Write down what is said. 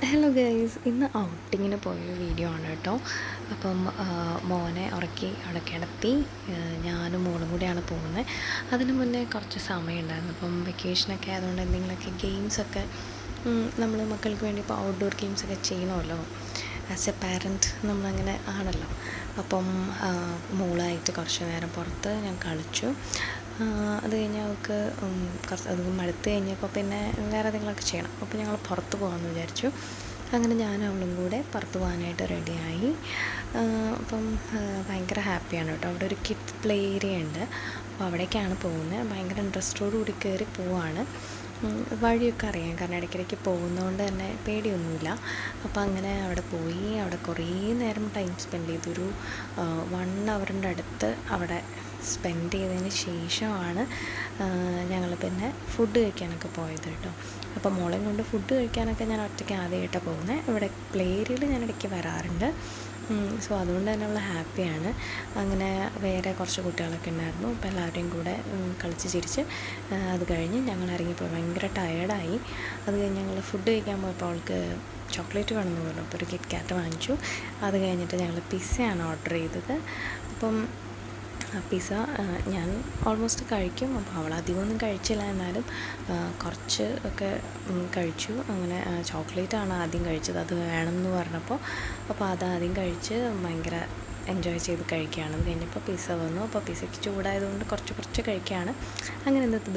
Hello guys, ഇന്ന് ഔട്ടിങ്ങിന് പോയൊരു video ആണ് കേട്ടോ. അപ്പം മോനെ ഉറക്കി അവിടെ കിടത്തി ഞാനും മോളും കൂടിയാണ് പോകുന്നത്. അതിന് മുന്നേ കുറച്ച് സമയം ഉണ്ടായിരുന്നു. അപ്പം വെക്കേഷനൊക്കെ ആയതുകൊണ്ട് എന്തെങ്കിലുമൊക്കെ ഗെയിംസൊക്കെ നമ്മൾ മക്കൾക്ക് വേണ്ടി ഇപ്പോൾ ഔട്ട്ഡോർ ഗെയിംസൊക്കെ ചെയ്യണമല്ലോ. ആസ് എ പാരൻറ്റ് നമ്മളങ്ങനെ ആണല്ലോ. അപ്പം മോളായിട്ട് കുറച്ച് നേരം പുറത്ത് ഞാൻ കളിച്ചു. അത് കഴിഞ്ഞ് അവൾക്ക് കുറച്ച് അത് മടുത്ത് കഴിഞ്ഞപ്പോൾ പിന്നെ വേറെ എന്തെങ്കിലുമൊക്കെ ചെയ്യണം. അപ്പോൾ ഞങ്ങൾ പുറത്ത് പോകാമെന്ന് വിചാരിച്ചു. അങ്ങനെ ഞാനും അവളും കൂടെ പുറത്ത് പോകാനായിട്ട് റെഡിയായി. അപ്പം ഭയങ്കര ഹാപ്പിയാണ് കേട്ടോ. അവിടെ ഒരു കിഡ്സ് പ്ലേ ഏരിയ ഉണ്ട്. അപ്പോൾ അവിടേക്കാണ് പോകുന്നത്. ഭയങ്കര ഇൻട്രസ്റ്റോടു കൂടി കയറി പോവാണ്. വഴിയൊക്കെ അറിയാം, കാരണം ഇടയ്ക്കിടയ്ക്ക് പോകുന്നതുകൊണ്ട് തന്നെ പേടിയൊന്നുമില്ല. അപ്പോൾ അങ്ങനെ അവിടെ പോയി അവിടെ കുറേ നേരം ടൈം സ്പെൻഡ് ചെയ്തു. ഒരു 1 അവറിൻ്റെ അടുത്ത് അവിടെ സ്പെൻഡ് ചെയ്തതിന് ശേഷമാണ് ഞങ്ങൾ പിന്നെ ഫുഡ് കഴിക്കാനൊക്കെ പോയത് കേട്ടോ. അപ്പോൾ മോളെയും കൊണ്ട് ഫുഡ് കഴിക്കാനൊക്കെ ഞാൻ ഒറ്റയ്ക്ക് ആദ്യമായിട്ടാണ് പോകുന്നത്. ഇവിടെ പ്ലേ ഏരിയയിൽ ഞാൻ ഇടയ്ക്ക് വരാറുണ്ട്. സോ അതുകൊണ്ട് തന്നെ അവൾ ഹാപ്പിയാണ്. അങ്ങനെ വേറെ കുറച്ച് കുട്ടികളൊക്കെ ഉണ്ടായിരുന്നു. അപ്പോൾ എല്ലാവരെയും കൂടെ കളിച്ച് ചിരിച്ച് അത് കഴിഞ്ഞ് ഞങ്ങൾ ഇറങ്ങിപ്പോയി. ഭയങ്കര ടയേർഡായി. അത് കഴിഞ്ഞ് ഞങ്ങൾ ഫുഡ് കഴിക്കാൻ പോയപ്പോൾ അവൾക്ക് ചോക്ലേറ്റ് വേണമെന്ന് പറഞ്ഞു. അപ്പോൾ ഒരു കിറ്റ് കാറ്റ് വാങ്ങിച്ചു. അത് കഴിഞ്ഞിട്ട് ഞങ്ങൾ പിസ്സയാണ് ഓർഡർ ചെയ്തത്. അപ്പം പിസ്സ ഞാൻ ഓൾമോസ്റ്റ് കഴിക്കും. അപ്പോൾ അവൾ അധികമൊന്നും കഴിച്ചില്ല, എന്നാലും കുറച്ച് ഒക്കെ കഴിച്ചു. അങ്ങനെ ചോക്ലേറ്റാണ് ആദ്യം കഴിച്ചത്. അത് വേണമെന്ന് പറഞ്ഞപ്പോൾ അപ്പോൾ അതാദ്യം കഴിച്ച് ഭയങ്കര എൻജോയ് ചെയ്ത് കഴിക്കുകയാണ്. അത് കഴിഞ്ഞപ്പോൾ പിസ്സ വന്നു. അപ്പോൾ പിസ്സയ്ക്ക് ചൂടായതുകൊണ്ട് കുറച്ച് കഴിക്കുകയാണ്. അങ്ങനെ ഇന്നത്തെ